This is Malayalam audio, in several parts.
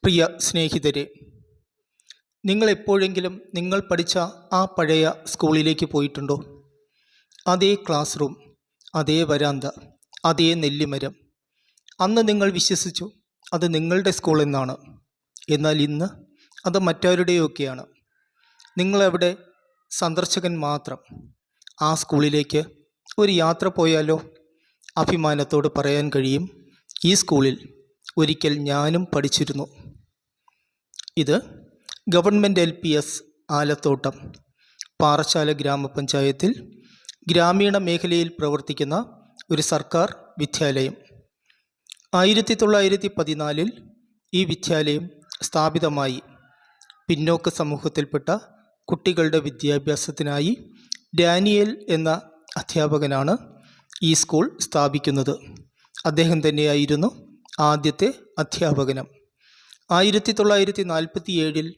പ്രിയ സ്നേഹിതരെ, നിങ്ങൾ എപ്പോഴെങ്കിലും നിങ്ങൾ പഠിച്ച ആ പഴയ സ്കൂളിലേക്ക് പോയിട്ടുണ്ടോ? അതേ ക്ലാസ് റൂം, അതേ വരാന്ത, അതേ നെല്ലിമരം. അന്ന് നിങ്ങൾ വിശ്വസിച്ചു അത് നിങ്ങളുടെ സ്കൂൾ എന്നാണ്. എന്നാൽ ഇന്ന് അത് മറ്റാരുടെയൊക്കെയാണ്. നിങ്ങളവിടെ സന്ദർശകൻ മാത്രം. ആ സ്കൂളിലേക്ക് ഒരു യാത്ര പോയാലോ? അഭിമാനത്തോട് പറയാൻ കഴിയും, ഈ സ്കൂളിൽ ഒരിക്കൽ ഞാനും പഠിച്ചിരുന്നു. ഇത് ഗവൺമെൻറ് LPS ആലത്തോട്ടം പാറശാല ഗ്രാമപഞ്ചായത്തിൽ ഗ്രാമീണ മേഖലയിൽ പ്രവർത്തിക്കുന്ന ഒരു സർക്കാർ വിദ്യാലയം. 1914 ഈ വിദ്യാലയം സ്ഥാപിതമായി. പിന്നോക്ക സമൂഹത്തിൽപ്പെട്ട കുട്ടികളുടെ വിദ്യാഭ്യാസത്തിനായി ഡാനിയൽ എന്ന അധ്യാപകനാണ് ഈ സ്കൂൾ സ്ഥാപിക്കുന്നത്. അദ്ദേഹം തന്നെയായിരുന്നു ആദ്യത്തെ അധ്യാപകനും. 1947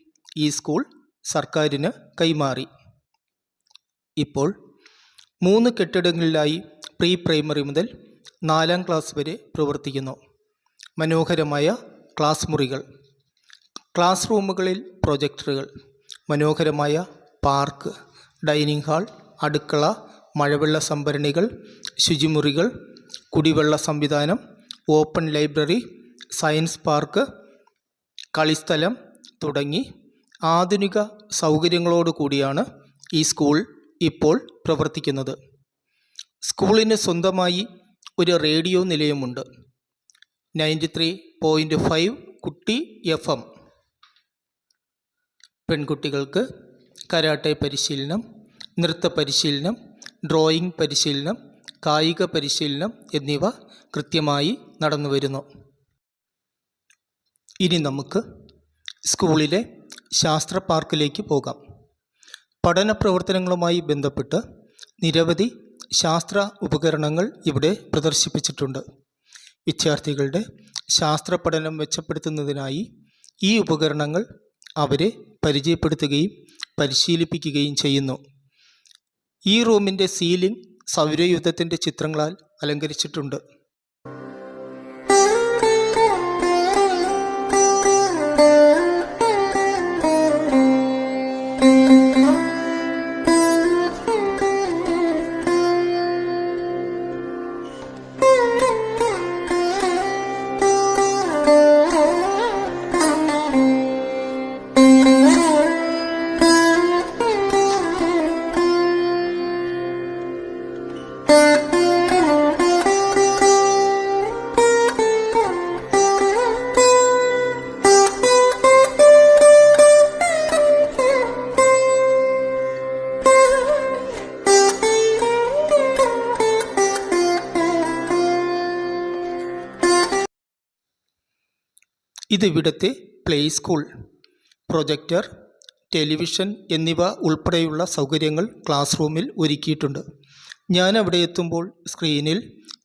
ഈ സ്കൂൾ സർക്കാരിന് കൈമാറി. ഇപ്പോൾ 3 കെട്ടിടങ്ങളിലായി പ്രീ പ്രൈമറി മുതൽ 4ാം ക്ലാസ് വരെ പ്രവർത്തിക്കുന്നു. മനോഹരമായ ക്ലാസ് മുറികൾ, ക്ലാസ് റൂമുകളിൽ പ്രൊജക്ടറുകൾ, മനോഹരമായ പാർക്ക്, ഡൈനിങ് ഹാൾ, അടുക്കള, മഴവെള്ള സംഭരണികൾ, ശുചിമുറികൾ, കുടിവെള്ള സംവിധാനം, ഓപ്പൺ ലൈബ്രറി, സയൻസ് പാർക്ക്, കളിസ്ഥലം തുടങ്ങി ആധുനിക സൗകര്യങ്ങളോട് കൂടിയാണ് ഈ സ്കൂൾ ഇപ്പോൾ പ്രവർത്തിക്കുന്നത്. സ്കൂളിന് സ്വന്തമായി ഒരു റേഡിയോ നിലയമുണ്ട്. 93.5 കുട്ടി FM. പെൺകുട്ടികൾക്ക് കരാട്ടെ പരിശീലനം, നൃത്ത പരിശീലനം, ഡ്രോയിങ് പരിശീലനം, കായിക പരിശീലനം എന്നിവ കൃത്യമായി നടന്നു വരുന്നു. ഇനി നമുക്ക് സ്കൂളിലെ ശാസ്ത്ര പാർക്കിലേക്ക് പോകാം. പഠന പ്രവർത്തനങ്ങളുമായി ബന്ധപ്പെട്ട് നിരവധി ശാസ്ത്ര ഉപകരണങ്ങൾ ഇവിടെ പ്രദർശിപ്പിച്ചിട്ടുണ്ട്. വിദ്യാർത്ഥികളുടെ ശാസ്ത്ര പഠനം മെച്ചപ്പെടുത്തുന്നതിനായി ഈ ഉപകരണങ്ങൾ അവരെ പരിചയപ്പെടുത്തുകയും പരിശീലിപ്പിക്കുകയും ചെയ്യുന്നു. ഈ റൂമിൻ്റെ സീലിംഗ് സൗരയൂഥത്തിൻ്റെ ചിത്രങ്ങളാൽ അലങ്കരിച്ചിട്ടുണ്ട്. ഇതിവിടുത്തെ പ്ലേ സ്കൂൾ. പ്രൊജക്ടർ, ടെലിവിഷൻ എന്നിവ ഉൾപ്പെടെയുള്ള സൗകര്യങ്ങൾ ക്ലാസ് റൂമിൽ ഒരുക്കിയിട്ടുണ്ട്. ഞാൻ അവിടെ എത്തുമ്പോൾ സ്ക്രീനിൽ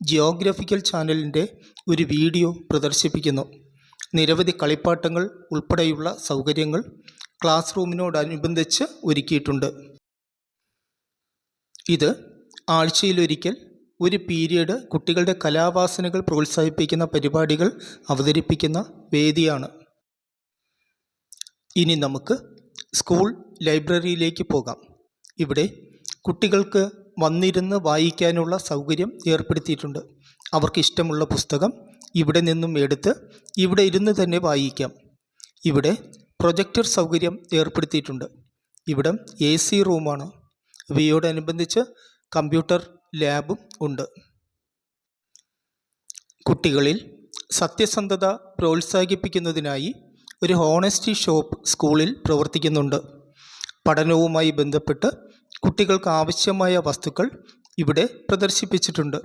ജിയോഗ്രഫിക്കൽ ചാനലിൻ്റെ ഒരു വീഡിയോ പ്രദർശിപ്പിക്കുന്നു. നിരവധി കളിപ്പാട്ടങ്ങൾ ഉൾപ്പെടെയുള്ള സൗകര്യങ്ങൾ ക്ലാസ് റൂമിനോടനുബന്ധിച്ച് ഒരുക്കിയിട്ടുണ്ട്. ഇത് ആഴ്ചയിലൊരിക്കൽ ഒരു പീരിയഡ് കുട്ടികളുടെ കലാവാസനകൾ പ്രോത്സാഹിപ്പിക്കുന്ന പരിപാടികൾ അവതരിപ്പിക്കുന്ന വേദിയാണ്. ഇനി നമുക്ക് സ്കൂൾ ലൈബ്രറിയിലേക്ക് പോകാം. ഇവിടെ കുട്ടികൾക്ക് വന്നിരുന്ന് വായിക്കാനുള്ള സൗകര്യം ഏർപ്പെടുത്തിയിട്ടുണ്ട്. അവർക്ക് ഇഷ്ടമുള്ള പുസ്തകം ഇവിടെ നിന്നും എടുത്ത് ഇവിടെ ഇരുന്ന് തന്നെ വായിക്കാം. ഇവിടെ പ്രൊജക്ടർ സൗകര്യം ഏർപ്പെടുത്തിയിട്ടുണ്ട്. ഇവിടം AC റൂമാണ്. ഇവയോടനുബന്ധിച്ച് കമ്പ്യൂട്ടർ ലാബും ഉണ്ട്. കുട്ടികളിൽ സത്യസന്ധത പ്രോത്സാഹിപ്പിക്കുന്നതിനായി ഒരു ഹോണസ്റ്റി ഷോപ്പ് സ്കൂളിൽ പ്രവർത്തിക്കുന്നുണ്ട്. പഠനവുമായി ബന്ധപ്പെട്ട് കുട്ടികൾക്ക് ആവശ്യമായ വസ്തുക്കൾ ഇവിടെ പ്രദർശിപ്പിച്ചിട്ടുണ്ട്.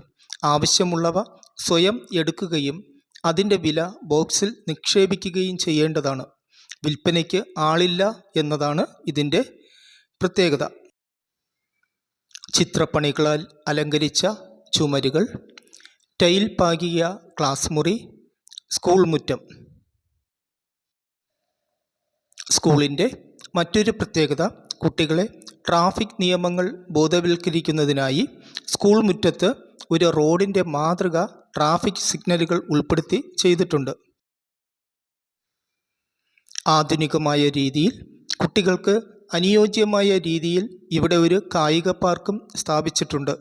ആവശ്യമുള്ളവ സ്വയം എടുക്കുകയും അതിൻ്റെ വില ബോക്സിൽ നിക്ഷേപിക്കുകയും ചെയ്യേണ്ടതാണ്. വിൽപ്പനയ്ക്ക് ആളില്ല എന്നതാണ് ഇതിൻ്റെ പ്രത്യേകത. ചിത്രപ്പണികളാൽ അലങ്കരിച്ച ചുമരുകൾ, ടൈൽ പാകിയ ക്ലാസ് മുറി, സ്കൂൾ മുറ്റം. സ്കൂളിൻ്റെ മറ്റൊരു പ്രത്യേകത കുട്ടികളെ ട്രാഫിക് നിയമങ്ങൾ ബോധവൽക്കരിക്കുന്നതിനായി സ്കൂൾ മുറ്റത്ത് ഒരു റോഡിൻ്റെ മാതൃക ട്രാഫിക് സിഗ്നലുകൾ ഉൾപ്പെടുത്തി ചെയ്തിട്ടുണ്ട്. ആധുനികമായ രീതിയിൽ കുട്ടികൾക്ക് അനുയോജ്യമായ രീതിയിൽ ഇവിടെ ഒരു കായിക പാർക്കും സ്ഥാപിച്ചിട്ടുണ്ട്.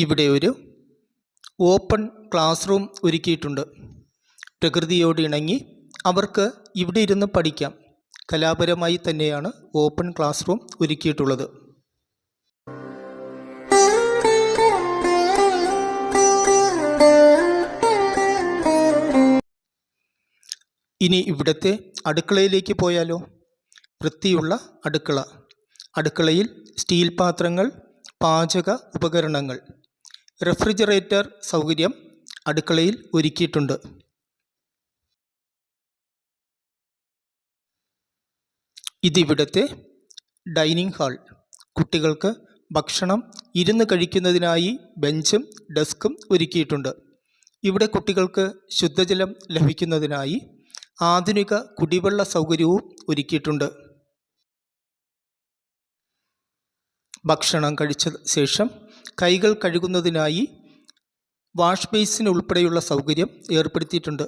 ഇവിടെ ഒരു ഓപ്പൺ ക്ലാസ് റൂം ഒരുക്കിയിട്ടുണ്ട്. പ്രകൃതിയോട് ഇണങ്ങി അവർക്ക് ഇവിടെ ഇരുന്ന് പഠിക്കാം. കലാപരമായി തന്നെയാണ് ഓപ്പൺ ക്ലാസ് റൂം ഒരുക്കിയിട്ടുള്ളത്. ഇനി ഇവിടുത്തെ അടുക്കളയിലേക്ക് പോയാലോ? വൃത്തിയുള്ള അടുക്കള. അടുക്കളയിൽ സ്റ്റീൽ പാത്രങ്ങൾ, പാചക ഉപകരണങ്ങൾ, റെഫ്രിജറേറ്റർ സൗകര്യം അടുക്കളയിൽ ഒരുക്കിയിട്ടുണ്ട്. ഇതിവിടുത്തെ ഡൈനിങ് ഹാൾ. കുട്ടികൾക്ക് ഭക്ഷണം ഇരുന്ന് കഴിക്കുന്നതിനായി ബെഞ്ചും ഡെസ്കും ഒരുക്കിയിട്ടുണ്ട്. ഇവിടെ കുട്ടികൾക്ക് ശുദ്ധജലം ലഭിക്കുന്നതിനായി ആധുനിക കുടിവെള്ള സൗകര്യവും ഒരുക്കിയിട്ടുണ്ട്. ഭക്ഷണം കഴിച്ച ശേഷം കൈകൾ കഴുകുന്നതിനായി വാഷ് ബേസിൻ ഉൾപ്പെടെയുള്ള സൗകര്യം ഏർപ്പെടുത്തിയിട്ടുണ്ട്.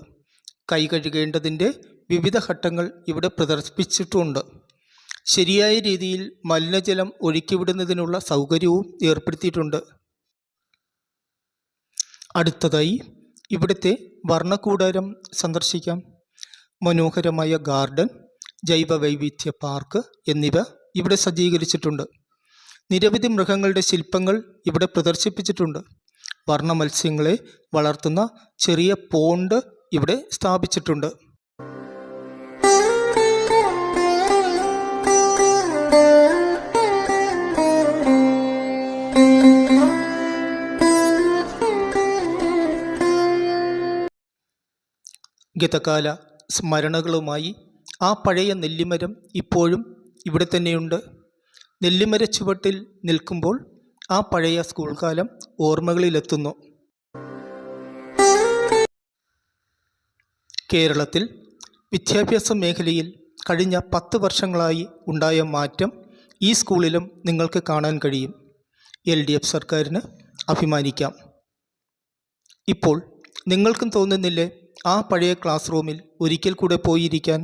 കൈ കഴുകേണ്ടതിൻ്റെ വിവിധ ഘട്ടങ്ങൾ ഇവിടെ പ്രദർശിപ്പിച്ചിട്ടുമുണ്ട്. ശരിയായ രീതിയിൽ മലിനജലം ഒഴുക്കിവിടുന്നതിനുള്ള സൗകര്യവും ഏർപ്പെടുത്തിയിട്ടുണ്ട്. അടുത്തതായി ഇവിടുത്തെ വർണ്ണക്കൂടാരം സന്ദർശിക്കാം. മനോഹരമായ ഗാർഡൻ, ജൈവവൈവിധ്യ പാർക്ക് എന്നിവ ഇവിടെ സജ്ജീകരിച്ചിട്ടുണ്ട്. നിരവധി മൃഗങ്ങളുടെ ശില്പങ്ങൾ ഇവിടെ പ്രദർശിപ്പിച്ചിട്ടുണ്ട്. വർണ്ണ മത്സ്യങ്ങളെ വളർത്തുന്ന ചെറിയ പോണ്ട് ഇവിടെ സ്ഥാപിച്ചിട്ടുണ്ട്. ഗതകാല സ്മരണകളുമായി ആ പഴയ നെല്ലിമരം ഇപ്പോഴും ഇവിടെ തന്നെയുണ്ട്. നെല്ലിമര ചുവട്ടിൽ നിൽക്കുമ്പോൾ ആ പഴയ സ്കൂൾ കാലം ഓർമ്മകളിലെത്തുന്നു. കേരളത്തിൽ വിദ്യാഭ്യാസ മേഖലയിൽ കഴിഞ്ഞ 10 വർഷങ്ങളായി ഉണ്ടായ മാറ്റം ഈ സ്കൂളിലും നിങ്ങൾക്ക് കാണാൻ കഴിയും. LDF സർക്കാരിന് അഭിമാനിക്കാം. ഇപ്പോൾ നിങ്ങൾക്കും തോന്നുന്നില്ലേ ആ പഴയ ക്ലാസ് റൂമിൽ ഒരിക്കൽ കൂടെ പോയിരിക്കാൻ?